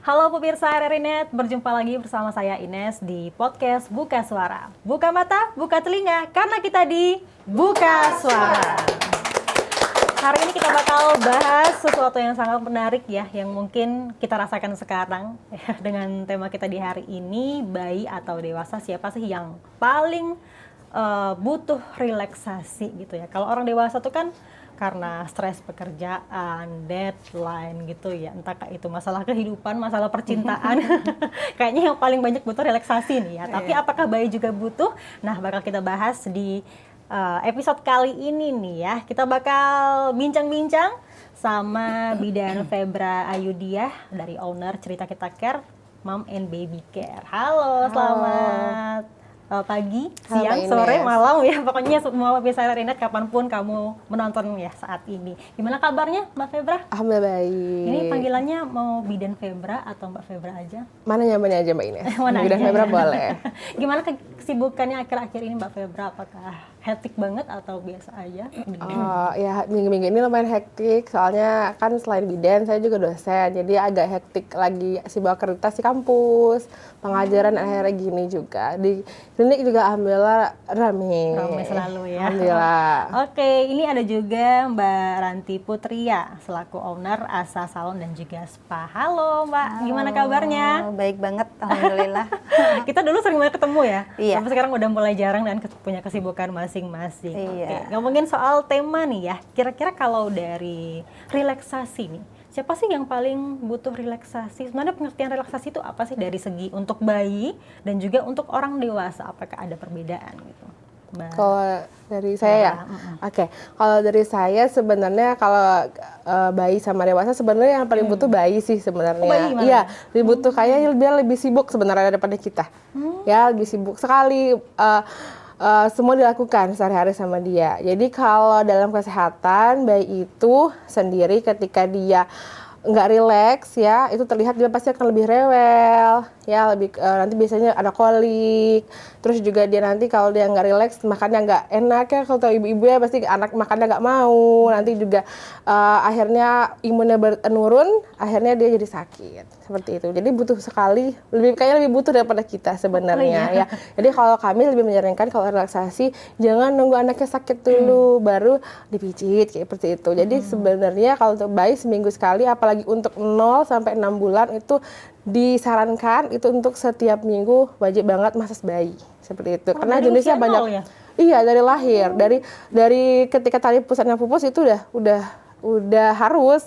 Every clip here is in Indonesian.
Halo pemirsa RRI.net, berjumpa lagi bersama saya Ines di podcast Buka Suara. Buka mata, buka telinga, karena kita di Buka Suara. Hari ini kita bakal bahas sesuatu yang sangat menarik ya, yang mungkin kita rasakan sekarang ya, dengan tema kita di hari ini, bayi atau dewasa, siapa sih yang paling butuh relaksasi gitu ya. Kalau orang dewasa tuh kan karena stres pekerjaan, deadline gitu ya, entah itu masalah kehidupan, masalah percintaan, kayaknya yang paling banyak butuh relaksasi nih ya. Tapi apakah bayi juga butuh? Nah, bakal kita bahas di episode kali ini nih ya. Kita bakal bincang-bincang sama Bidan Febra Ayudiah dari owner Cerita Kita Care, Mom and Baby Care. Halo, selamat pagi, siang, sore, malam ya, pokoknya semua pemirsa RRI.net kapanpun kamu menonton ya saat ini. Gimana kabarnya Mbak Febra? Alhamdulillah baik. Ini panggilannya mau Bidan Febra atau Mbak Febra aja? Mana nyamannya aja Mbak Ines? Mana Bidan aja, Febra ya? boleh. Gimana kesibukannya akhir-akhir ini Mbak Febra? Apakah hektik banget atau biasa aja? Ya minggu-minggu ini lumayan hektik, soalnya kan selain bidan saya juga dosen, jadi agak hektik lagi sibuk akreditasi kampus, pengajaran akhirnya gini juga. Di klinik juga alhamdulillah rame. Rame selalu ya. Alhamdulillah. Oke, ini ada juga Mbak Ranti Putria selaku owner Asa Salon dan juga Spa. Halo Mbak, gimana kabarnya? Baik banget, alhamdulillah. Kita dulu sering banget ketemu ya, Iya. tapi sekarang udah mulai jarang dan punya kesibukan masing-masing. Iya. Oke, ngomongin soal tema nih ya, kira-kira kalau dari relaksasi nih, siapa sih yang paling butuh relaksasi? Sebenarnya pengertian relaksasi itu apa sih dari segi untuk bayi dan juga untuk orang dewasa? Apakah ada perbedaan gitu? Mbak? Kalau dari saya ya, oke. Kalau dari saya sebenarnya kalau bayi sama dewasa sebenarnya yang paling butuh bayi sih sebenarnya. Oh, bayi gimana? Iya, lebih butuh kayaknya dia lebih sibuk sebenarnya daripada kita. Ya, lebih sibuk sekali. Semua dilakukan sehari-hari sama dia. Jadi kalau dalam kesehatan bayi itu sendiri ketika dia nggak rileks ya, itu terlihat dia pasti akan lebih rewel ya, lebih nanti biasanya ada kolik, terus juga dia nanti kalau dia nggak rileks makannya nggak enak ya, kalau ibu-ibu ya pasti anak makannya nggak mau, nanti juga akhirnya imunnya menurun, akhirnya dia jadi sakit seperti itu. Jadi butuh sekali, kayaknya lebih butuh daripada kita sebenarnya ya. Jadi kalau kami lebih menyarankan kalau relaksasi jangan nunggu anaknya sakit dulu baru dipijit kayak seperti itu. Jadi sebenarnya kalau untuk bayi seminggu sekali, apalagi untuk 0 sampai 6 bulan itu disarankan itu untuk setiap minggu wajib banget masas bayi seperti itu. Karena jenisnya banyak. Ya? Iya, dari lahir, dari ketika tali pusatnya pupus itu udah harus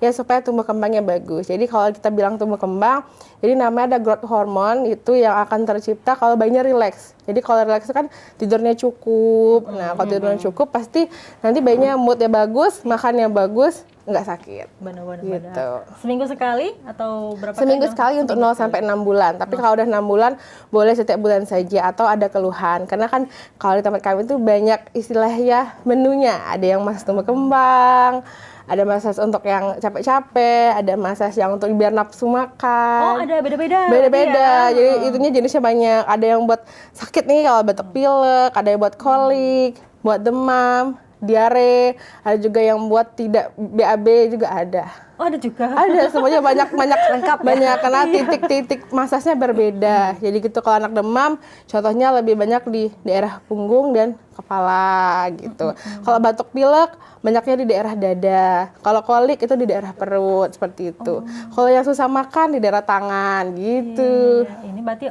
ya supaya tumbuh kembangnya bagus. Jadi kalau kita bilang tumbuh kembang, jadi namanya ada growth hormone itu yang akan tercipta kalau bayinya rileks. Jadi kalau rileks kan tidurnya cukup. Nah, kalau tidurnya cukup pasti nanti bayinya moodnya bagus, makannya bagus, nggak sakit. Benar-benar. Gitu. Seminggu sekali atau berapa Seminggu kali? sekali untuk 0 sampai 6 bulan. Tapi kalau udah 6 bulan boleh setiap bulan saja atau ada keluhan. Karena kan kalau di tempat kami itu banyak istilahnya menunya. Ada yang masas tumbuh kembang, ada masas untuk yang capek-capek, ada masas yang untuk biar nafsu makan. Oh, ada beda-beda. Beda-beda. Ya. Jadi itunya jenisnya banyak. Ada yang buat sakit nih kalau batuk pilek, ada yang buat kolik, buat demam, diare, ada juga yang buat tidak BAB juga ada. Oh, ada juga. Ada, semuanya banyak lengkap, banyak karena titik-titik masasnya berbeda. Jadi gitu kalau anak demam, contohnya lebih banyak di daerah punggung dan kepala gitu. Kalau batuk pilek, banyaknya di daerah dada. Kalau kolik itu di daerah perut seperti itu. Kalau yang susah makan di daerah tangan gitu. Ini berarti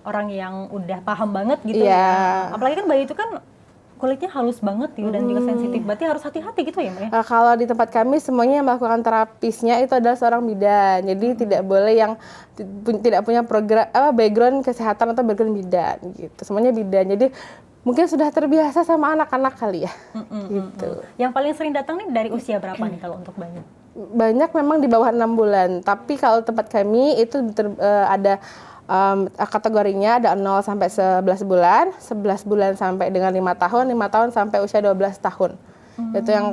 orang yang udah paham banget gitu Iya. ya. Apalagi kan bayi itu kan kulitnya halus banget ya dan juga sensitif. Berarti harus hati-hati gitu ya, Mbak? Kalau di tempat kami semuanya yang melakukan terapisnya itu adalah seorang bidan. Jadi tidak boleh yang tidak punya background kesehatan atau background bidan gitu. Semuanya bidan. Jadi mungkin sudah terbiasa sama anak-anak kali ya. Gitu. Yang paling sering datang nih dari usia berapa nih kalau untuk bayi? Banyak memang di bawah 6 bulan. Tapi kalau tempat kami itu ada kategorinya ada 0 sampai 11 bulan, 11 bulan sampai dengan 5 tahun, 5 tahun sampai usia 12 tahun. Itu yang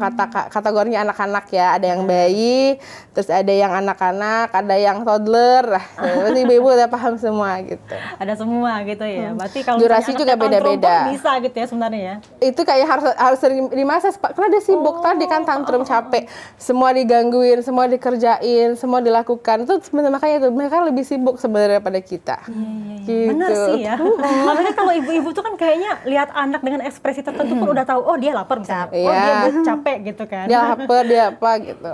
kategorinya anak-anak ya, ada yang bayi, terus ada yang anak-anak, ada yang toddler, berarti ibu-ibu udah paham semua gitu. Ada semua gitu ya. Berarti kalau Durasi misalnya juga anaknya tantrum beda-beda. pun bisa gitu ya sebenarnya ya. Itu kayak harus sering dimasak karena dia sibuk tadi kan, tantrum, capek, semua digangguin, semua dikerjain, semua dilakukan. Itu sebenarnya makanya itu mereka lebih sibuk sebenarnya pada kita. Gitu. Bener sih ya. Makanya kalau ibu-ibu tuh kan kayaknya lihat anak dengan ekspresi tertentu pun udah tahu, oh dia lapar misalnya, oh dia capek gitu kan. Dia lapar, dia apa gitu.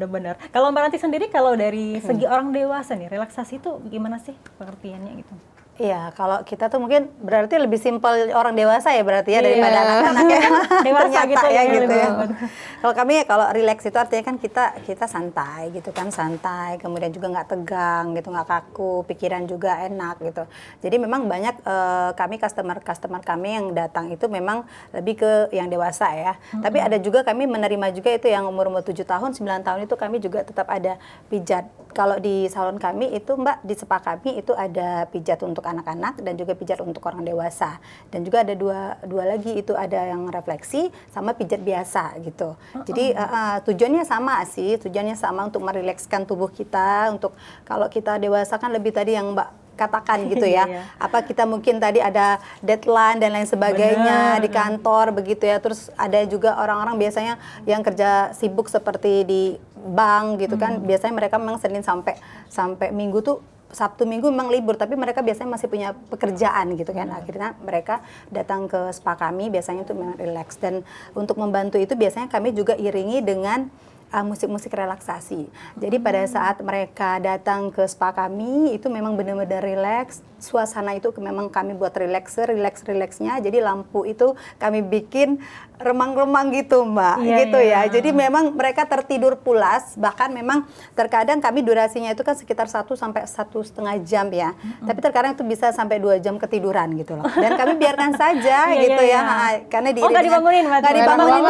Bener. Kalau Mbak Ranti sendiri, kalau dari segi orang dewasa nih, relaksasi itu gimana sih pengertiannya gitu? Iya, kalau kita tuh mungkin berarti lebih simpel orang dewasa ya berarti ya daripada anak-anak ya. Dewasa Ternyata gitu ya, gitu lebih ya. aman. Kalau kami kalau relax itu artinya kan kita santai gitu kan, santai, kemudian juga nggak tegang gitu, nggak kaku, pikiran juga enak gitu. Jadi memang banyak kami customer kami yang datang itu memang lebih ke yang dewasa ya. Tapi ada juga kami menerima juga itu yang umur 7 tahun, 9 tahun itu kami juga tetap ada pijat. Kalau di salon kami itu Mbak, di spa kami itu ada pijat untuk anak-anak dan juga pijat untuk orang dewasa. Dan juga ada dua lagi, itu ada yang refleksi sama pijat biasa gitu. Jadi tujuannya sama untuk merilekskan tubuh kita. Untuk kalau kita dewasa kan lebih tadi yang Mbak katakan gitu ya. Apa kita mungkin tadi ada deadline dan lain sebagainya di kantor begitu ya. Terus ada juga orang-orang biasanya yang kerja sibuk seperti di bank gitu kan. Biasanya mereka memang Senin sampai Minggu tuh, Sabtu Minggu memang libur, tapi mereka biasanya masih punya pekerjaan gitu kan. Akhirnya mereka datang ke spa kami biasanya untuk memang relax. Dan untuk membantu itu biasanya kami juga iringi dengan musik-musik relaksasi. Jadi pada saat mereka datang ke spa kami itu memang benar-benar relax. Suasana itu memang kami buat relaxnya. Jadi lampu itu kami bikin remang-remang gitu Mbak, gitu ya. Jadi memang mereka tertidur pulas. Bahkan memang terkadang kami durasinya itu kan sekitar 1 sampai 1,5 jam ya. Tapi terkadang itu bisa sampai 2 jam ketiduran gitu loh. Dan kami biarkan saja gitu ya. Karena nggak dibangunin, nggak dibangunin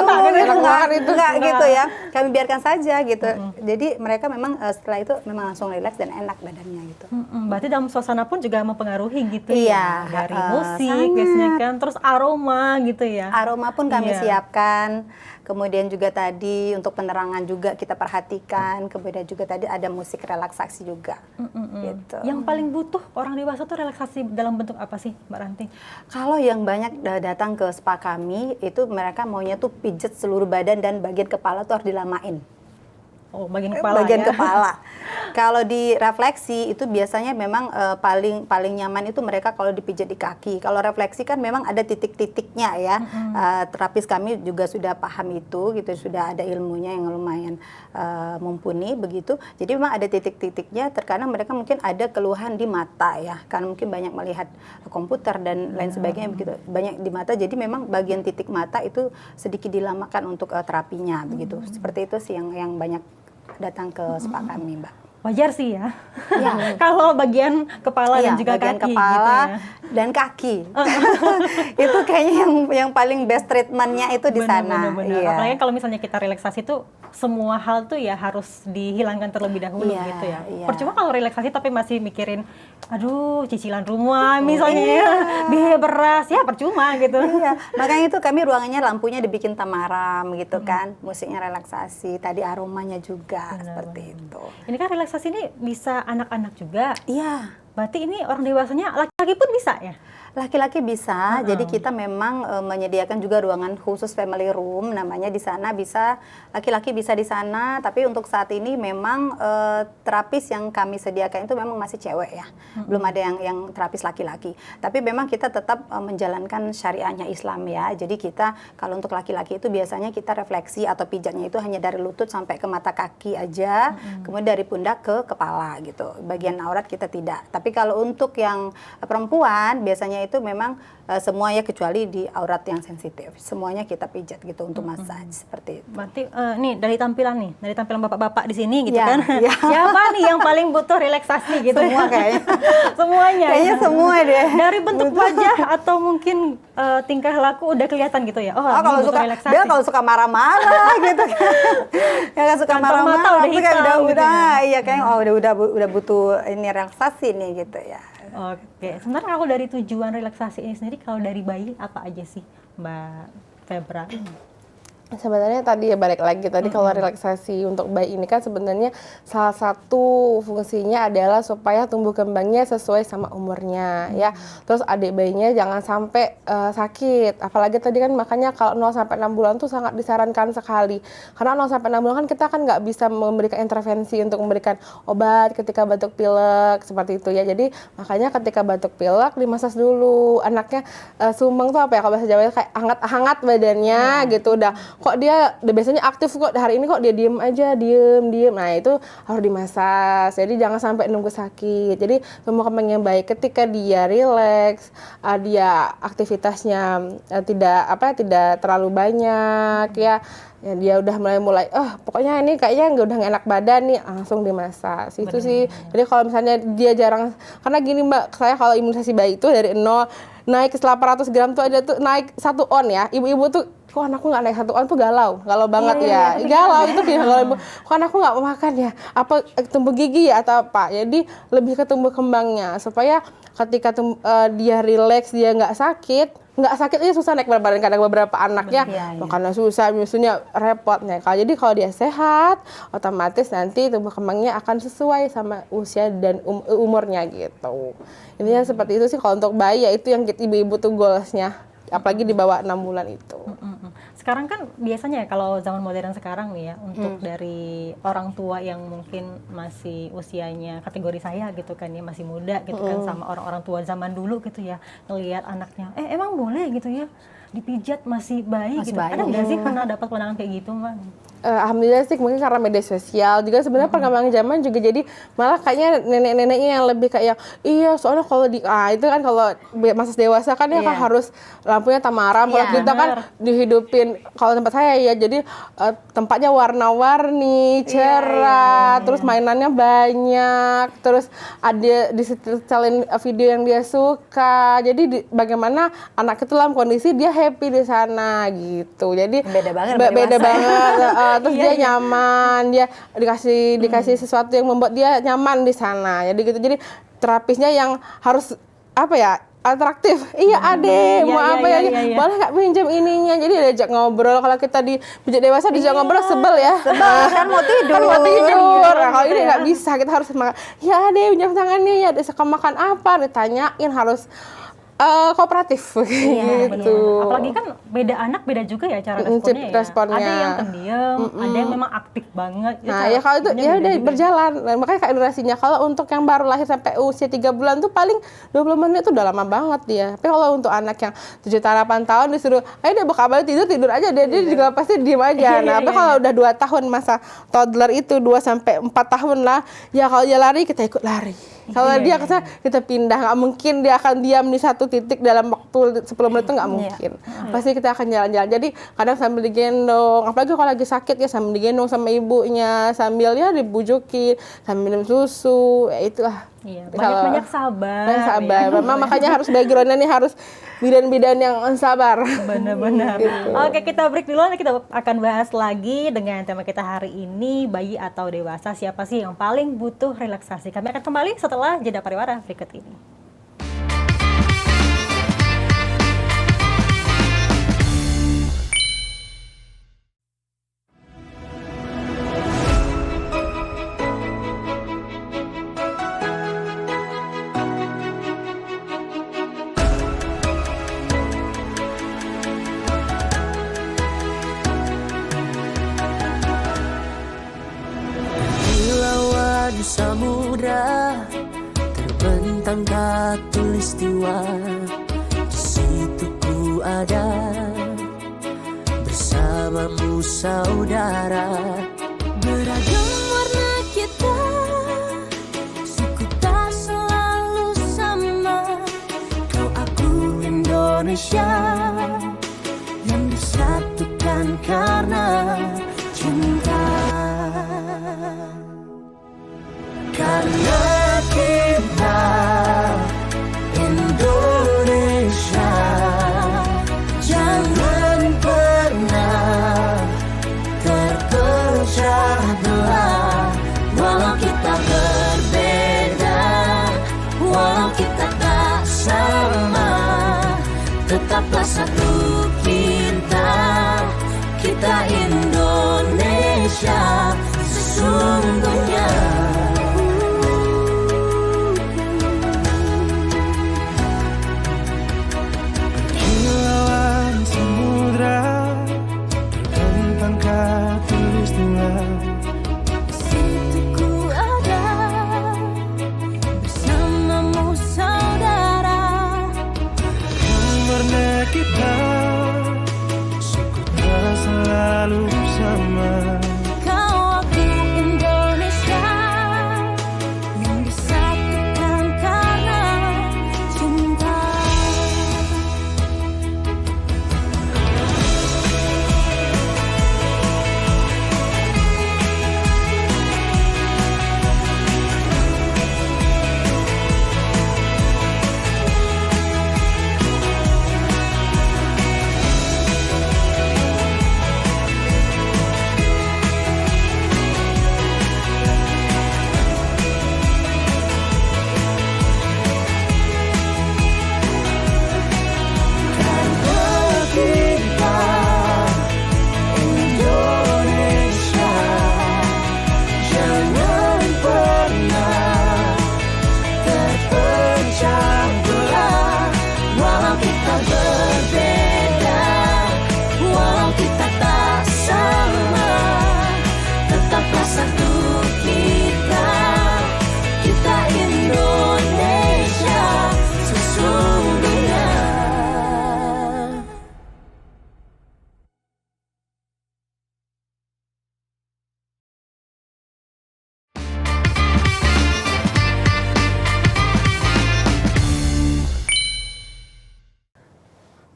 itu nggak gitu ya. Kami biarkan saja gitu. Jadi mereka memang setelah itu memang langsung relax dan enak badannya gitu. Berarti dalam suasana pun juga mempengaruhi gitu ya. Dari musik biasanya kan, terus aroma gitu ya. Aroma pun kami siapkan. Kemudian juga tadi untuk penerangan juga kita perhatikan. Kemudian juga tadi ada musik relaksasi juga. Gitu. Yang paling butuh orang dewasa tuh relaksasi dalam bentuk apa sih Mbak Ranti? Kalau yang banyak datang ke spa kami itu mereka maunya tuh pijet seluruh badan dan bagian kepala tuh harus dilamain. Oh, bagian kepala kepala. Kalau di refleksi itu biasanya memang paling nyaman itu mereka kalau dipijat di kaki. Kalau refleksi kan memang ada titik-titiknya ya. Terapis kami juga sudah paham itu gitu, sudah ada ilmunya yang lumayan mumpuni begitu. Jadi memang ada titik-titiknya. Terkadang mereka mungkin ada keluhan di mata ya, karena mungkin banyak melihat komputer dan lain sebagainya begitu. Banyak di mata. Jadi memang bagian titik mata itu sedikit dilamakan untuk terapinya begitu. Seperti itu sih yang banyak datang ke spa kami Mbak. Wajar sih ya. Kalau bagian kepala dan juga bagian kaki kepala gitu ya. dan kaki. Itu kayaknya yang paling best treatmentnya itu di sana. Bener. Apalagi kalau misalnya kita relaksasi tuh semua hal tuh ya harus dihilangkan terlebih dahulu gitu ya. Percuma kalau relaksasi tapi masih mikirin, aduh cicilan rumah misalnya, biaya beras, ya percuma gitu. Makanya itu kami ruangannya lampunya dibikin tamaram gitu kan, musiknya relaksasi, tadi aromanya juga seperti itu. Ini kan relaksasi ini bisa anak-anak juga. Iya. Berarti ini orang dewasanya, laki-laki pun bisa ya? Laki-laki bisa, jadi kita memang menyediakan juga ruangan khusus family room, namanya di sana bisa, laki-laki bisa di sana, tapi untuk saat ini memang terapis yang kami sediakan itu memang masih cewek ya, belum ada yang terapis laki-laki. Tapi memang kita tetap menjalankan syariahnya Islam ya, jadi kita kalau untuk laki-laki itu biasanya kita refleksi atau pijatnya itu hanya dari lutut sampai ke mata kaki aja, kemudian dari pundak ke kepala gitu, bagian aurat kita tidak. Tapi kalau untuk yang perempuan biasanya itu memang semua ya kecuali di aurat yang sensitif. Semuanya kita pijat gitu untuk massage seperti itu. Berarti nih dari tampilan bapak-bapak di sini gitu Ya, kan. ya. Siapa nih yang paling butuh relaksasi gitu? Semua kayaknya. Semuanya. Kayaknya semua deh. Dari bentuk wajah atau mungkin tingkah laku udah kelihatan gitu ya. Oh, kalau butuh suka relaksasi. dia kalau suka marah-marah gitu kan. Ya suka Kantong mata marah-marah udah hitam gitu ya. iya kayaknya udah butuh ini relaksasi nih gitu ya. Oke, sebenarnya kalau dari tujuan relaksasi ini sendiri, kalau dari bayi apa aja sih, Mbak Febra? Sebenarnya tadi ya balik lagi tadi kalau relaksasi untuk bayi ini kan sebenarnya salah satu fungsinya adalah supaya tumbuh kembangnya sesuai sama umurnya ya. Terus adik bayinya jangan sampai sakit. Apalagi tadi kan makanya kalau 0 sampai 6 bulan tuh sangat disarankan sekali. Karena 0 sampai 6 bulan kan kita kan nggak bisa memberikan intervensi untuk memberikan obat ketika batuk pilek seperti itu ya. Jadi makanya ketika batuk pilek dimasas dulu. Anaknya sumeng tuh apa ya kalau bahasa Jawa kayak hangat-hangat badannya gitu udah kok dia biasanya aktif kok hari ini kok dia diem aja diem nah itu harus dimasas jadi jangan sampai nunggu sakit jadi tumbuh kembang yang baik ketika dia rileks dia aktivitasnya tidak terlalu banyak ya dia udah mulai pokoknya ini kayaknya udah nggak enak badan nih langsung dimasas itu sih jadi kalau misalnya dia jarang karena gini Mbak saya kalau imunisasi bayi itu dari 0 naik ke 800 gram tuh ada tuh naik 1 on ya ibu-ibu tuh kok anakku nggak naik 1 on tuh galau banget galau itu kalau ibu kok anakku nggak mau makan ya apa tumbuh gigi ya atau apa jadi lebih ke tumbuh kembangnya supaya ketika dia rileks dia nggak sakit aja susah naik berat badan kadang beberapa anaknya makannya susah nyusunya repotnya jadi kalau dia sehat otomatis nanti tumbuh kembangnya akan sesuai sama usia dan umurnya gitu intinya seperti itu sih kalau untuk bayi ya itu yang ibu-ibu tuh goalsnya apalagi di bawah 6 bulan itu. Sekarang kan biasanya kalau zaman modern sekarang nih ya untuk dari orang tua yang mungkin masih usianya kategori saya gitu kan ya masih muda gitu kan sama orang-orang tua zaman dulu gitu ya ngelihat anaknya emang boleh gitu ya dipijat masih bayi gitu. Ada nggak sih pernah dapat pandangan kayak gitu Mbak? Alhamdulillah sih mungkin karena media sosial juga sebenarnya perkembangan zaman juga jadi malah kayaknya nenek-neneknya yang lebih kayak iya soalnya kalau itu kan kalau masa dewasa kan dia kan harus lampunya tamaram kalau kita kan dihidupin kalau tempat saya ya jadi tempatnya warna-warni cerah terus mainannya banyak terus ada disetelin video yang dia suka jadi bagaimana anak itu dalam kondisi dia happy di sana gitu jadi beda banget terus dia nyaman dia dikasih sesuatu yang membuat dia nyaman di sana jadi gitu jadi terapisnya yang harus apa ya atraktif adek mau apa ya boleh nggak pinjam ininya jadi diajak ngobrol kalau kita di pijat dewasa diajak ngobrol sebel ya kan mau tidur kalau ini nggak bisa kita harus ya adek pinjam tangannya ya adek suka makan apa ditanyain harus kooperatif gitu. Apalagi kan beda anak beda juga ya cara responnya. Ada yang pendiam, ada yang memang aktif banget. Nah ya kalau itu ya udah berjalan. Makanya kayak durasinya kalau untuk yang baru lahir sampai usia 3 bulan tuh paling 20 menit tuh udah lama banget dia. Tapi kalau untuk anak yang 7 tahun 8 tahun disuruh, ayo dia buka balik tidur aja dia juga pasti diem aja. Nah, tapi kalau udah 2 tahun masa toddler itu 2 sampai 4 tahun lah, ya kalau dia lari kita ikut lari. Kalau dia kesana kita pindah, nggak mungkin dia akan diam di satu titik dalam waktu 10 menit itu nggak mungkin. Pasti kita akan jalan-jalan. Jadi kadang sambil digendong, apalagi kalau lagi sakit ya sambil digendong sama ibunya, sambil ya dibujukin, sambil minum susu, ya itulah. Banyak sabar. Banyak sabar. Memang makanya harus background-nya nih harus bidan-bidan yang sabar. Benar-benar. Gitu. Oke, kita break dulu, nanti kita akan bahas lagi dengan tema kita hari ini, bayi atau dewasa, siapa sih yang paling butuh relaksasi. Kami akan kembali setelah jeda pariwara berikut ini. Samudra terbentang khatulistiwa, di situ ku ada bersamamu saudara. Beragam warna kita, suku tak selalu sama. Kau aku Indonesia yang disatukan karena cinta. Karena kita Indonesia, jangan pernah terpecah belah. Walau kita berbeda, walau kita tak sama, tetaplah satu kita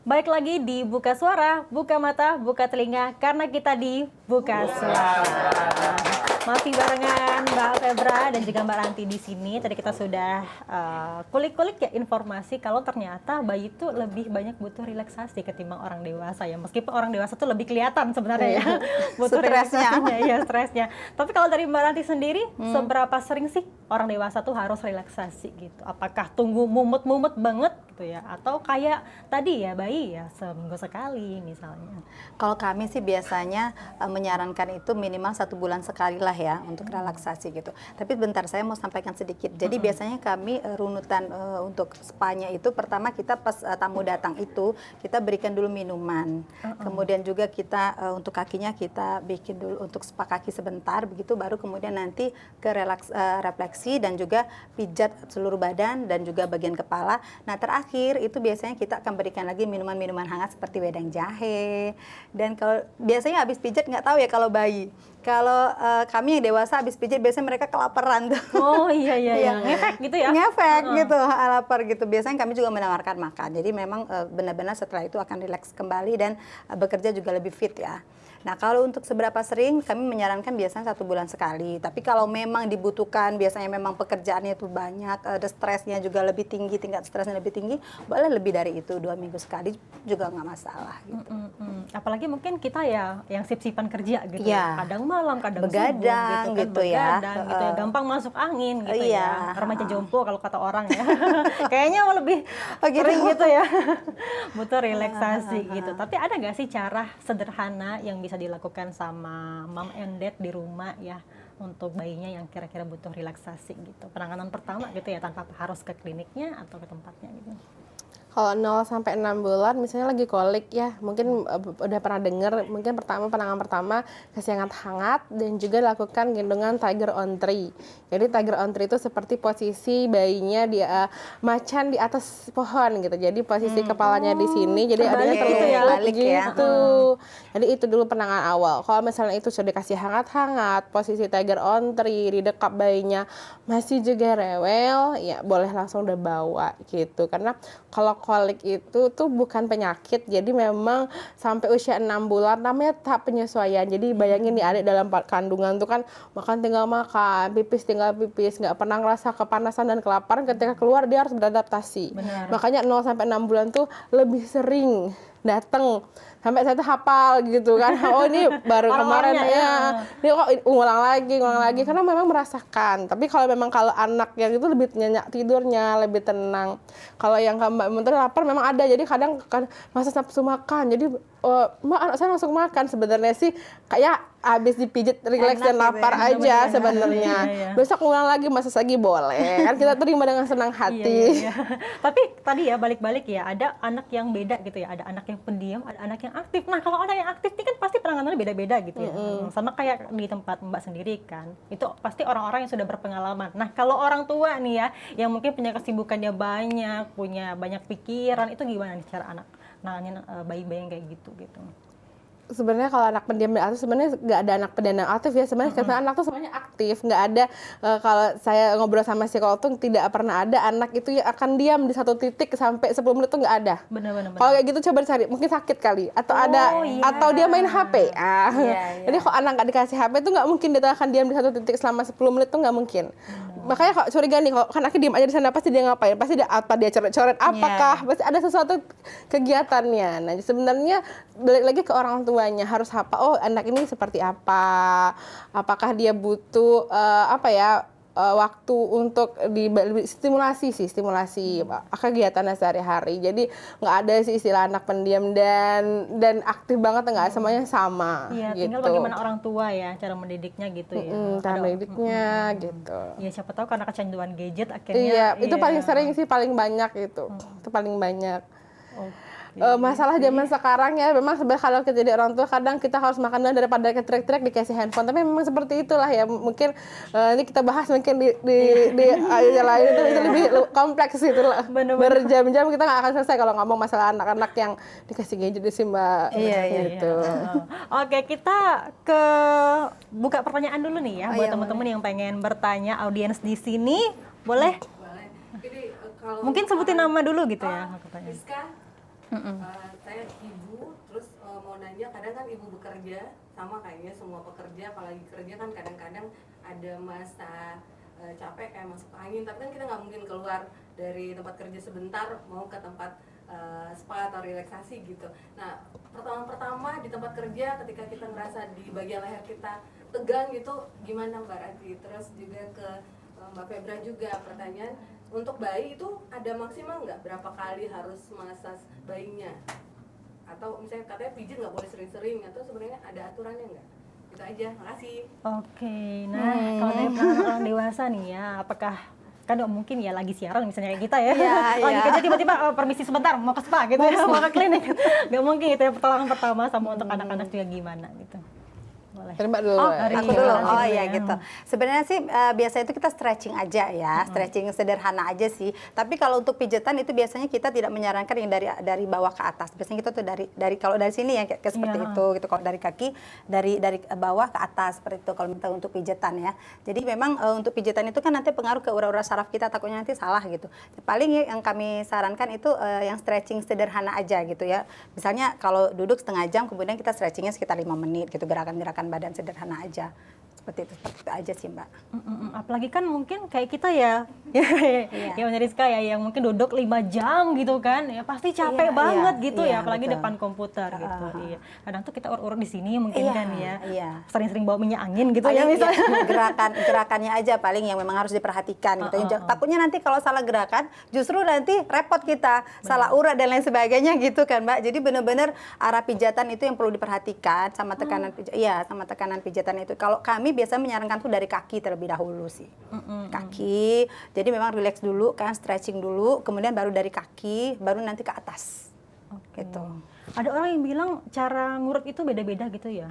Baik lagi di Buka Suara, buka mata, buka telinga, karena kita di Buka Suara. Masih barengan Mbak Febra dan juga Mbak Ranti di sini. Tadi kita sudah kulik-kulik ya informasi kalau ternyata bayi itu lebih banyak butuh relaksasi ketimbang orang dewasa ya. Meskipun orang dewasa tuh lebih kelihatan sebenarnya ya butuh relaksasinya, ya stresnya. Tapi kalau dari Mbak Ranti sendiri, seberapa sering sih orang dewasa tuh harus relaksasi gitu? Apakah tunggu mumet-mumet banget gitu ya? Atau kayak tadi ya bayi ya seminggu sekali misalnya? Kalau kami sih biasanya menyarankan itu minimal 1 bulan sekali lah ya untuk relaksasi gitu. Tapi bentar saya mau sampaikan sedikit. Jadi biasanya kami runutan untuk spa-nya itu pertama kita pas tamu datang itu kita berikan dulu minuman. Kemudian juga kita untuk kakinya kita bikin dulu untuk spa kaki sebentar begitu baru kemudian nanti ke refleksi dan juga pijat seluruh badan dan juga bagian kepala. Nah, terakhir itu biasanya kita akan berikan lagi minuman-minuman hangat seperti wedang jahe. Dan kalau biasanya habis pijat nggak tahu ya kalau bayi. Kalau kami yang dewasa habis pijat biasanya mereka kelaparan tuh. Oh iya. Ngefek gitu ya? Ngefek gitu, lapar gitu. Biasanya kami juga menawarkan makan. Jadi memang benar-benar setelah itu akan rileks kembali dan bekerja juga lebih fit ya. Nah, kalau untuk seberapa sering kami menyarankan biasanya 1 bulan sekali. Tapi kalau memang dibutuhkan, biasanya memang pekerjaannya itu banyak, ada stresnya juga lebih tinggi, tingkat stresnya lebih tinggi, boleh lebih dari itu 2 minggu sekali juga nggak masalah. Gitu. Apalagi mungkin kita ya yang sip-sipan kerja gitu. Iya. Kadang malam, kadang Begadang subuh gitu ya. Begadang gitu ya. Gampang masuk angin gitu Iya. ya. Remaja jompo kalau kata orang ya. Kayaknya lebih gitu. sering gitu ya. Butuh relaksasi gitu. Tapi ada nggak sih cara sederhana yang bisa dilakukan sama mom and dad di rumah ya untuk bayinya yang kira-kira butuh relaksasi gitu? Penanganan pertama gitu ya, tanpa harus ke kliniknya atau ke tempatnya gitu. Kalau 0 sampai 6 bulan misalnya lagi kolik ya, mungkin udah pernah dengar, mungkin penanganan pertama kasih hangat-hangat dan juga lakukan gendongan tiger on tree. Jadi tiger on tree itu seperti posisi bayinya di macan di atas pohon gitu. Jadi posisi kepalanya di sini, jadi adanya terbalik gitu. ya. Jadi itu dulu penanganan awal. Kalau misalnya itu sudah dikasih hangat-hangat, posisi tiger on tree, didekap bayinya masih juga rewel, ya boleh langsung udah bawa gitu. Karena kalau kolik itu tuh bukan penyakit, jadi memang sampai usia 6 bulan namanya tahap penyesuaian. Jadi bayangin nih adik dalam kandungan tuh kan makan tinggal makan, pipis tinggal pipis, nggak pernah ngerasa kepanasan dan kelaparan, ketika keluar dia harus beradaptasi. Benar. Makanya 0 sampai 6 bulan tuh lebih sering datang sampai saya tuh hapal gitu kan. Oh ini baru kemarin ya. Ini kok ngulang lagi karena memang merasakan. Tapi kalau anak yang itu lebih nyenyak tidurnya, lebih tenang. Kalau yang Mbak Munter lapar memang ada. Jadi kadang kan masa nafsu makan. Jadi Mbak anak saya langsung makan. Sebenarnya sih kayak habis dipijit rileks dan lapar gitu aja sebenarnya. Besok ngulang lagi masak lagi boleh. Kan kita terima dengan senang hati. Iya. Tapi tadi ya balik-balik ya, ada anak yang beda gitu ya, ada anak yang pendiam, ada anak yang aktif. Nah, kalau anak yang aktif ini kan pasti penanganannya beda-beda gitu ya. Sama kayak di tempat Mbak sendiri kan. Itu pasti orang-orang yang sudah berpengalaman. Nah, kalau orang tua nih ya, yang mungkin punya kesibukannya banyak, punya banyak pikiran, itu gimana nih cara anak nanganin bayi-bayi yang kayak gitu gitu? Sebenarnya kalau anak pendiam dan aktif sebenarnya nggak ada anak pendiam dan aktif ya. Sebenarnya karena anak tuh sebenarnya aktif, nggak ada kalau saya ngobrol sama psikolog tuh tidak pernah ada anak itu yang akan diam di satu titik sampai 10 menit tuh nggak ada. Benar. Kalau kayak gitu coba cari, mungkin sakit kali atau atau dia main HP. Jadi kalau anak nggak dikasih HP tuh nggak mungkin dia akan diam di satu titik selama 10 menit tuh nggak mungkin. Makanya kalau curiga nih, kalau kan anaknya diam aja di sana, pasti dia ngapain? Pasti dia coret-coret apakah? Pasti ada sesuatu kegiatannya. Nah, sebenarnya balik lagi ke orang tuanya, harus apa? Oh, anak ini seperti apa? Apakah dia butuh waktu untuk stimulasi kegiatan sehari-hari. Jadi nggak ada sih istilah anak pendiam dan aktif banget, nggak, semuanya sama. Iya, gitu. tinggal bagaimana orang tua ya cara mendidiknya gitu ya. Cara mendidiknya gitu. Ya siapa tahu karena kecanduan gadget akhirnya. Iya, itu paling sering sih, paling banyak itu. Itu paling banyak. Masalah zaman sekarang ya, memang sebenarnya kalau kita jadi orang tua kadang kita harus makan dulu daripada teriak-teriak dikasih handphone. Tapi memang seperti itulah ya. Mungkin ini kita bahas mungkin di aja lain itu lebih kompleks itu lah. Berjam-jam kita nggak akan selesai kalau ngomong masalah anak-anak yang dikasih gadget sih Mbak. Iya. Gitu. Oke, kita ke buka pertanyaan dulu nih ya buat teman-teman yang pengen bertanya, audiens di sini boleh? Jadi, kalau Mungkin sebutin nama dulu gitu ya. Rizka, Saya ibu, terus mau nanya, kadang kan ibu bekerja, sama kayaknya semua pekerja, apalagi kerja kan kadang-kadang ada masa capek kayak masuk angin, tapi kan kita nggak mungkin keluar dari tempat kerja sebentar mau ke tempat spa atau relaksasi gitu. Nah, pertama-pertama di tempat kerja ketika kita ngerasa di bagian leher kita tegang gitu, gimana Mbak Rati? Terus juga ke Mbak Febra juga pertanyaan, untuk bayi itu ada maksimal nggak berapa kali harus massage bayinya? Atau misalnya katanya pijit nggak boleh sering-sering, atau sebenarnya ada aturannya nggak? Itu aja, makasih. Oke, nah kalau dari pengalaman orang dewasa nih ya, apakah kan nggak mungkin ya lagi siaran misalnya kayak kita ya, lagi kerja tiba-tiba permisi sebentar mau ke spa gitu ya, mau ke klinik, nggak mungkin itu ya. Pertolongan pertama sama untuk anak-anak juga gimana gitu. Boleh. Dari Mbak dulu. Oh, ya. aku dulu. Oh iya gitu. Sebenarnya sih biasanya itu kita stretching aja ya, stretching sederhana aja sih. Tapi kalau untuk pijetan itu biasanya kita tidak menyarankan yang dari bawah ke atas. Biasanya kita tuh dari kalau dari sini ya kayak seperti itu gitu. Kalau dari kaki dari bawah ke atas seperti itu kalau minta untuk pijetan ya. Jadi memang untuk pijetan itu kan nanti pengaruh ke urat-urat saraf kita, takutnya nanti salah gitu. Paling yang kami sarankan itu yang stretching sederhana aja gitu ya. Misalnya kalau duduk setengah jam kemudian kita stretchingnya sekitar 5 menit gitu, gerakan-gerakan badan sederhana aja seperti itu aja sih Mbak. Apalagi kan mungkin kayak kita ya, ya Mbak Rizka ya, yang mungkin duduk 5 jam gitu kan, ya pasti capek banget gitu ya, apalagi betul. depan komputer gitu. Iya. Kadang tuh kita urut-urut di sini mungkin kan ya, Iya. sering-sering bawa minyak angin gitu Paling ya misalnya. gerakannya aja paling yang memang harus diperhatikan gitu. Takutnya nanti kalau salah gerakan justru nanti repot kita, salah urat dan lain sebagainya gitu kan Mbak. Jadi benar-benar arah pijatan itu yang perlu diperhatikan sama tekanan sama tekanan pijatan itu. Kalau kami biasa menyarankan tuh dari kaki terlebih dahulu sih. Kaki. Jadi memang relax dulu kan, stretching dulu, kemudian baru dari kaki, baru nanti ke atas. Gitu. Ada orang yang bilang cara ngurut itu beda-beda gitu ya.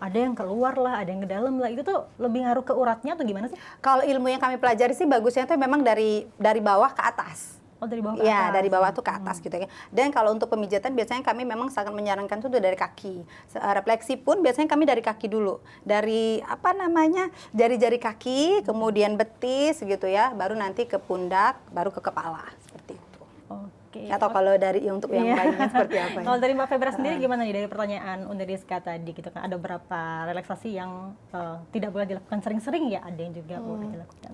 Ada yang keluar lah, ada yang ke dalam lah. Itu tuh lebih ngaruh ke uratnya atau gimana sih? Kalau ilmu yang kami pelajari sih bagusnya tuh memang dari bawah ke atas. Oh, dari bawah ke Ya, atas. dari bawah tuh ke atas gitu ya. Dan kalau untuk pemijatan biasanya kami memang sangat menyarankan tuh dari kaki. Refleksi pun biasanya kami dari kaki dulu. Dari jari-jari kaki, kemudian betis gitu ya, baru nanti ke pundak, baru ke kepala seperti itu. Oke. Atau kalau dari untuk yang bayinya seperti apa ya? Kalau dari Mbak Febra sendiri gimana nih dari pertanyaan Unda Rizka tadi gitu kan, ada beberapa relaksasi yang tidak boleh dilakukan sering-sering ya, ada yang juga boleh dilakukan.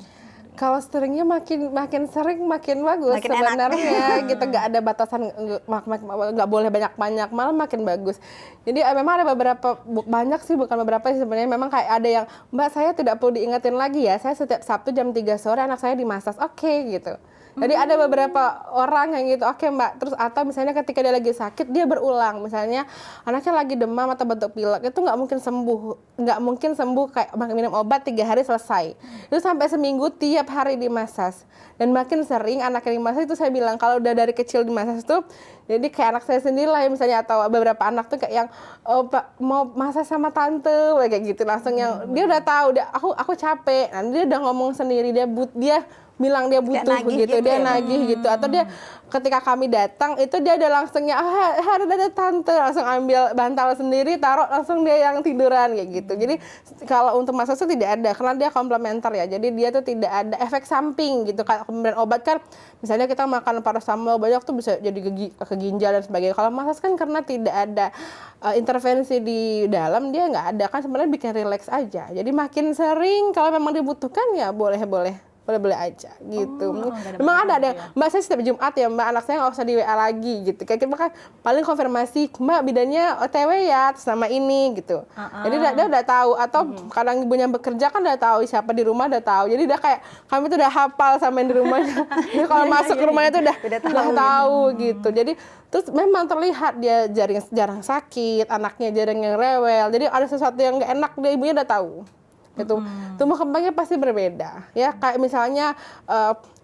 Kalau seringnya makin sering makin bagus Makin sebenarnya gitu, nggak ada batasan, nggak boleh banyak malah makin bagus. Jadi memang ada beberapa, banyak sih bukan beberapa sih sebenarnya, memang kayak ada yang Mbak saya tidak perlu diingetin lagi ya, saya setiap Sabtu jam 3 sore anak saya dimasas, oke gitu. Jadi ada beberapa orang yang gitu, oke Mbak, terus atau misalnya ketika dia lagi sakit dia berulang, misalnya anaknya lagi demam atau batuk pilek, itu nggak mungkin sembuh kayak minum obat 3 hari selesai. Itu sampai seminggu tiap hari dimasas, dan makin sering anak yang dimasas itu saya bilang kalau udah dari kecil dimasas tuh, jadi kayak anak saya sendiri lah misalnya, atau beberapa anak tuh kayak yang Pak, mau masas sama tante kayak gitu, langsung yang dia udah tahu, aku capek, nanti dia udah ngomong sendiri, dia bilang dia butuh begitu, dia nagih gitu, atau dia ketika kami datang itu dia udah langsungnya ada tante, langsung ambil bantal sendiri taruh, langsung dia yang tiduran kayak gitu. Jadi kalau untuk massage itu tidak ada, karena dia komplementer ya, jadi dia tuh tidak ada efek samping gitu. Kalau pemberian obat kan misalnya kita makan paracetamol banyak tuh bisa jadi ke ginjal dan sebagainya. Kalau massage kan karena tidak ada intervensi di dalam, dia nggak ada, kan sebenarnya bikin relax aja. Jadi makin sering kalau memang dibutuhkan ya boleh aja gitu. Memang ada Mbak, saya setiap Jumat ya Mbak, anak saya nggak usah di WA lagi gitu. Kayak kita kan paling konfirmasi, Mbak bidannya OTW ya atas nama ini gitu. Jadi dia udah tahu, atau kadang ibunya bekerja kan udah tahu siapa di rumah, udah tahu. Jadi udah kayak kami tuh udah hafal sama yang di rumahnya. Jadi kalau masuk ke rumahnya tuh udah tahu gitu. Jadi terus memang terlihat dia jarang sakit, anaknya jarang yang rewel. Jadi ada sesuatu yang nggak enak, dia ibunya udah tahu. Gitu. Tumbuh kembangnya pasti berbeda ya, kayak misalnya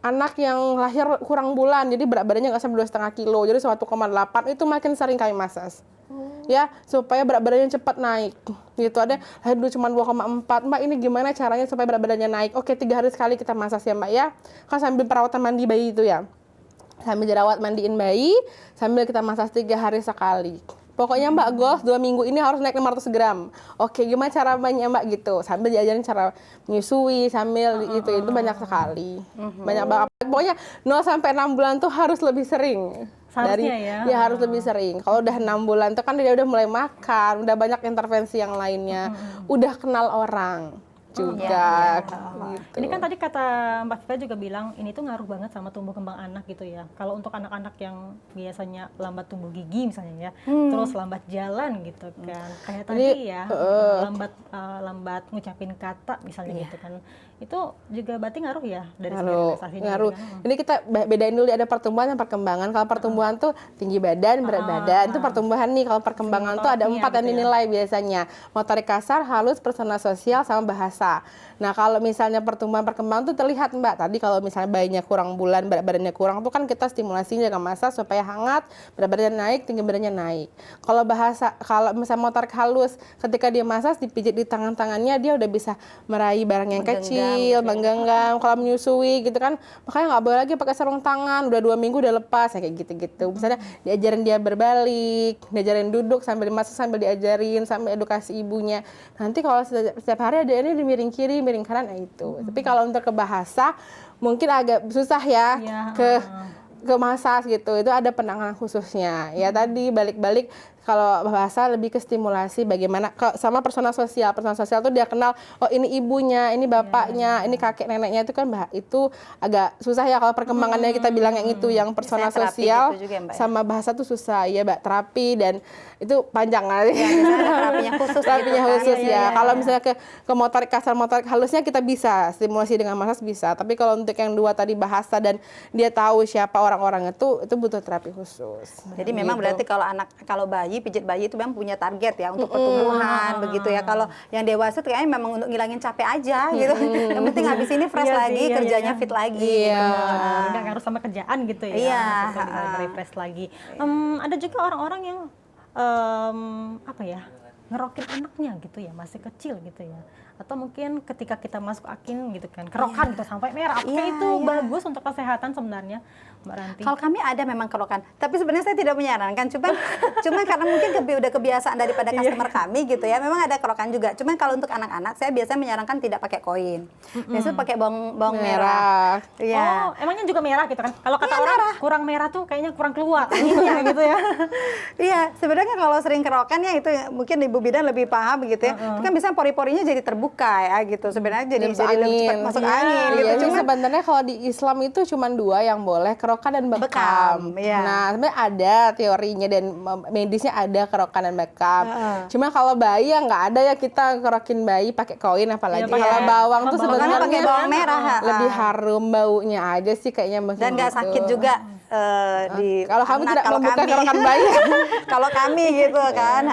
anak yang lahir kurang bulan, jadi berat badannya nggak sampai 2,5 kilo, jadi 1,8, itu makin sering kami masas ya, supaya berat badannya cepat naik gitu. Ada lahir dulu cuma 2,4, Mbak ini gimana caranya supaya berat badannya naik? Oke, 3 hari sekali kita masas ya Mbak ya, kan sambil perawatan mandi bayi itu ya, sambil dirawat mandiin bayi, sambil kita masas 3 hari sekali. Pokoknya Mbak goals 2 minggu ini harus naik 500 gram. Oke, gimana cara mainnya Mbak gitu? Sambil diajarin cara menyusui, sambil itu banyak sekali. Banyak banget. Pokoknya 0 sampai 6 bulan tuh harus lebih sering. Seharusnya ya. Harus lebih sering. Kalau udah 6 bulan tuh kan dia udah mulai makan, udah banyak intervensi yang lainnya. Udah kenal orang juga. Gitu. Ini kan tadi kata Mbak Viva juga bilang ini tuh ngaruh banget sama tumbuh kembang anak gitu ya. Kalau untuk anak-anak yang biasanya lambat tumbuh gigi misalnya ya, terus lambat jalan gitu kan, kayak tadi ya, lambat ngucapin kata misalnya gitu kan, itu juga berarti ngaruh ya dari segi relaksasinya. Ngaruh. Gitu kan? Ini kita bedain dulu ada pertumbuhan dan perkembangan. Kalau pertumbuhan tuh tinggi badan, berat badan, itu pertumbuhan nih. Kalau perkembangan tuh ada 4 yang dinilai biasanya. Motorik kasar, halus, personal sosial, sama bahasa. Nah, kalau misalnya pertumbuhan perkembangan tuh terlihat Mbak, tadi kalau misalnya bayinya kurang bulan, berat badannya kurang tuh kan kita stimulasinya dengan massage supaya hangat, berat badannya naik, tinggi badannya naik. Kalau bahasa, kalau misalnya motorik halus, ketika dia massage dipijit di tangan-tangannya dia udah bisa meraih barang yang kecil, menggenggam. Kalau menyusui gitu kan, makanya nggak boleh lagi pakai sarung tangan, udah 2 minggu udah lepas ya, kayak gitu-gitu. Misalnya diajarin dia berbalik, diajarin duduk sambil dimasak, sambil diajarin, sambil edukasi ibunya. Nanti kalau setiap hari ada ini miring kiri, miring kanan, itu. Tapi kalau untuk ke bahasa mungkin agak susah ya, ke massage gitu. Itu ada penanganan khususnya. Ya tadi balik-balik kalau bahasa lebih ke stimulasi bagaimana sama personal sosial. Personal sosial tuh dia kenal, oh ini ibunya, ini bapaknya, ini kakek neneknya, itu kan itu agak susah ya kalau perkembangannya kita bilang yang itu, yang personal sosial gitu juga, Mbak, ya? sama bahasa tuh susah ya Mbak, terapi dan itu panjang lah. Terapinya khusus Terapinya gitu kan. khusus ya. Kalau misalnya ke motorik kasar, motorik halusnya kita bisa stimulasi dengan massage bisa. Tapi kalau untuk yang 2 tadi bahasa dan dia tahu siapa orang-orang itu butuh terapi khusus. Jadi memang berarti kalau bayi pijit bayi itu memang punya target ya untuk pertumbuhan begitu ya. Kalau yang dewasa tuh kayaknya memang untuk ngilangin capek aja gitu. Yang penting habis ini fresh lagi, kerjanya fit lagi. Nggak harus sama kerjaan gitu ya. Iya. Refresh lagi. Ada juga orang-orang yang ngerokin anaknya gitu ya, masih kecil gitu ya, atau mungkin ketika kita masuk angin gitu kan, kerokan gitu sampai merah. Apakah itu bagus untuk kesehatan sebenarnya, Mbak Ranti? Kalau kami ada memang kerokan, tapi sebenarnya saya tidak menyarankan. Cuman karena mungkin udah kebiasaan daripada customer kami gitu ya, memang ada kerokan juga. Cuman kalau untuk anak-anak, saya biasanya menyarankan tidak pakai koin. Biasanya pakai bawang merah. Iya. Oh, emangnya juga merah gitu kan? Kalau kata orang kurang merah tuh kayaknya kurang keluar anginnya gitu ya. Iya, sebenarnya kalau sering kerokan ya itu mungkin Ibu Bidan lebih paham gitu ya. Itu kan biasanya pori-porinya jadi terbuka ya gitu. Sebenarnya jadi lebih cepat masuk angin gitu. Jadi sebenarnya kalau di Islam itu cuma 2 yang boleh, kerokan dan bekam. Nah, sebenarnya ada teorinya dan medisnya ada kerokan dan bekam. Cuma kalau bayi ya nggak ada ya kita kerokin bayi pakai koin apalagi. Kalau bawang tuh sebenarnya pakai bawang merah. lebih harum baunya aja sih kayaknya. Dan nggak sakit juga. Kalau kami tidak membuka kerokan bayi. Kalau kami gitu kan,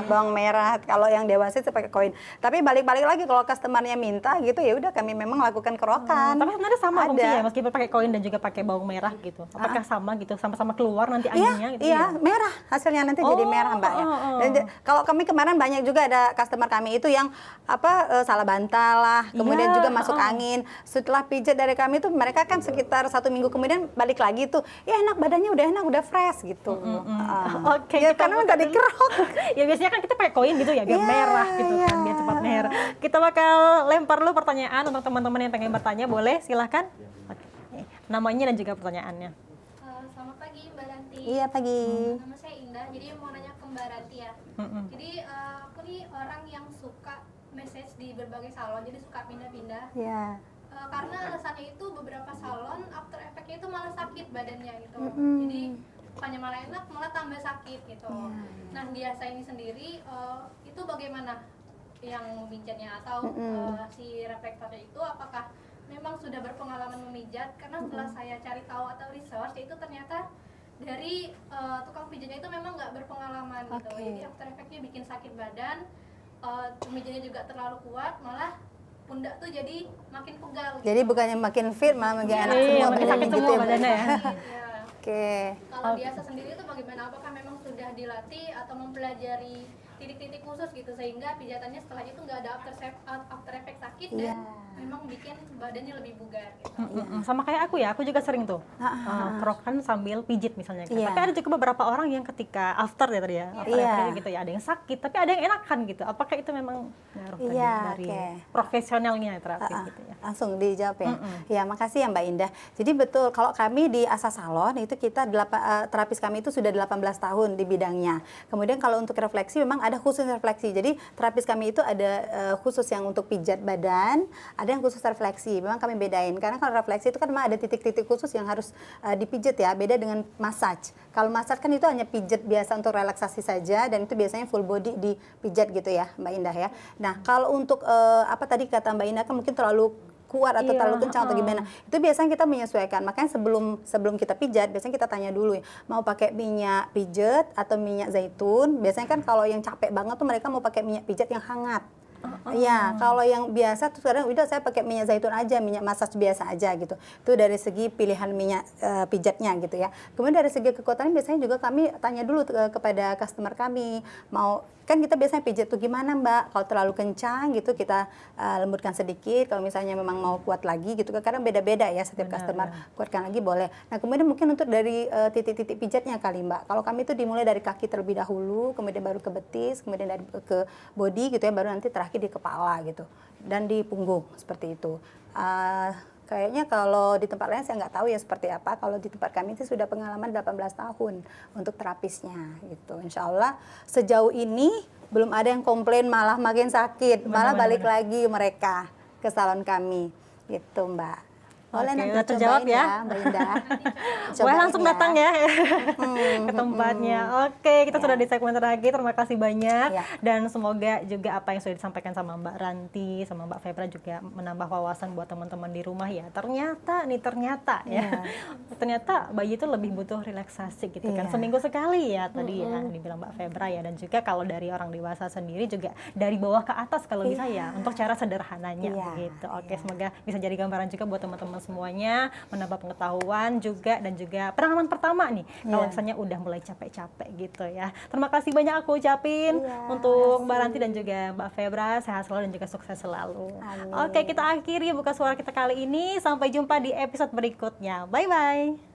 bawang merah. Kalau yang dewasa itu pakai koin. Tapi balik-balik lagi kalau customernya minta gitu ya udah kami memang lakukan kerokan. Tapi sebenarnya sama fungsinya meskipun pakai koin dan juga pakai bawang merah gitu. Apakah sama gitu, sama-sama keluar nanti anginnya gitu? Iya, merah hasilnya nanti jadi merah Mbak ya. Dan kalau kami kemarin banyak juga ada customer kami itu yang salah bantal lah, kemudian juga masuk angin. Setelah pijat dari kami tuh mereka kan sekitar 1 minggu kemudian balik lagi tuh, ya enak badannya udah enak, udah fresh gitu. Oke, ya karena minta dikerok. Ya biasanya kan kita pakai koin gitu ya, biar merah gitu kan, biar cepat merah. Kita bakal lempar dulu pertanyaan untuk teman-teman yang pengen bertanya, boleh silahkan. Oke. Namanya dan juga pertanyaannya. Selamat pagi Mbak Ranti. Iya pagi. Nama saya Indah, jadi mau nanya ke Mbak Ranti ya. Jadi aku nih orang yang suka message di berbagai salon, jadi suka pindah-pindah. Iya. Karena alasannya itu beberapa salon after effect-nya itu malah sakit badannya gitu. Jadi bukannya malah enak, malah tambah sakit gitu. Nah di Asa ini sendiri itu bagaimana yang memijatnya atau si reflektornya itu apakah memang sudah berpengalaman memijat? Karena setelah saya cari tahu atau research itu ternyata dari tukang pijatnya itu memang nggak berpengalaman gitu. Jadi after effect-nya bikin sakit badan, pemijatnya juga terlalu kuat, malah pundak tuh jadi makin pegal gitu. Jadi bukannya makin fit malah makin enak semua makin sakit gitu semua ya. badannya ya. Kalau biasa sendiri itu bagaimana? Apakah memang sudah dilatih atau mempelajari titik-titik khusus gitu sehingga pijatannya setelah itu nggak ada after effect sakit Iya. dan memang bikin badannya lebih bugar gitu. Sama kayak aku ya, aku juga sering tuh kerokan sambil pijit misalnya kan. Iya. Tapi ada juga beberapa orang yang ketika after ya tadi ya, after Iya. effect gitu ya, ada yang sakit tapi ada yang enakan gitu. Apakah itu memang ngaruh tadi Iya, dari oke. profesionalnya terapis gitu ya? Langsung dijawab ya. Ya, makasih ya Mbak Indah. Jadi betul, kalau kami di Asa Salon itu kita terapis kami itu sudah 18 tahun di bidangnya. Kemudian kalau untuk refleksi memang ada khusus refleksi. Jadi terapis kami itu ada khusus yang untuk pijat badan, ada yang khusus refleksi. Memang kami bedain karena kalau refleksi itu kan memang ada titik-titik khusus yang harus dipijat ya, beda dengan massage. Kalau massage kan itu hanya pijat biasa untuk relaksasi saja dan itu biasanya full body dipijat gitu ya, Mbak Indah ya. Nah, kalau untuk apa tadi kata Mbak Indah kan mungkin terlalu kuat atau Iya, terlalu kencang atau gimana. Itu biasanya kita menyesuaikan. Makanya sebelum kita pijat, biasanya kita tanya dulu ya, mau pakai minyak pijat atau minyak zaitun. Biasanya kan kalau yang capek banget tuh mereka mau pakai minyak pijat yang hangat. Iya, kalau yang biasa tuh sekarang udah saya pakai minyak zaitun aja, minyak massage biasa aja gitu. Itu dari segi pilihan minyak pijatnya gitu ya. Kemudian dari segi kekuatannya biasanya juga kami tanya dulu kepada customer kami, mau kan kita biasanya pijat tuh gimana Mbak? Kalau terlalu kencang gitu kita lembutkan sedikit. Kalau misalnya memang mau kuat lagi gitu, kadang beda-beda ya setiap customer. Kuatkan lagi boleh. Nah kemudian mungkin untuk dari titik-titik pijatnya kali Mbak. Kalau kami itu dimulai dari kaki terlebih dahulu, kemudian baru ke betis, kemudian dari ke body gitu ya, baru nanti terakhir di kepala gitu dan di punggung seperti itu. Kayaknya kalau di tempat lain saya nggak tahu ya seperti apa. Kalau di tempat kami itu sudah pengalaman 18 tahun untuk terapisnya gitu. Insya Allah sejauh ini belum ada yang komplain malah makin sakit, malah balik lagi mereka ke salon kami gitu Mbak. Boleh Oke, nanti udah terjawab cobain ya. Mbak Indah. Boleh langsung datang ya ke Hmm, tempatnya. Oke, kita sudah di segmen terakhir. Terima kasih banyak. Ya. Dan semoga juga apa yang sudah disampaikan sama Mbak Ranti, sama Mbak Febra juga menambah wawasan buat teman-teman di rumah ya. Ternyata ya. Ternyata bayi itu lebih butuh relaksasi gitu kan. Iya. Seminggu sekali ya tadi ya dibilang Mbak Febra ya. Dan juga kalau dari orang dewasa sendiri juga dari bawah ke atas kalau bisa ya. Untuk cara sederhananya Iya, gitu. Oke, semoga bisa jadi gambaran juga buat teman-teman semuanya, menambah pengetahuan juga dan juga penanganan pertama nih kalau misalnya udah mulai capek-capek gitu ya. Terima kasih banyak aku ucapin untuk Mbak Ranti dan juga Mbak Febra, sehat selalu dan juga sukses selalu. Amin. Oke, kita akhiri buka suara kita kali ini. Sampai jumpa di episode berikutnya. Bye bye.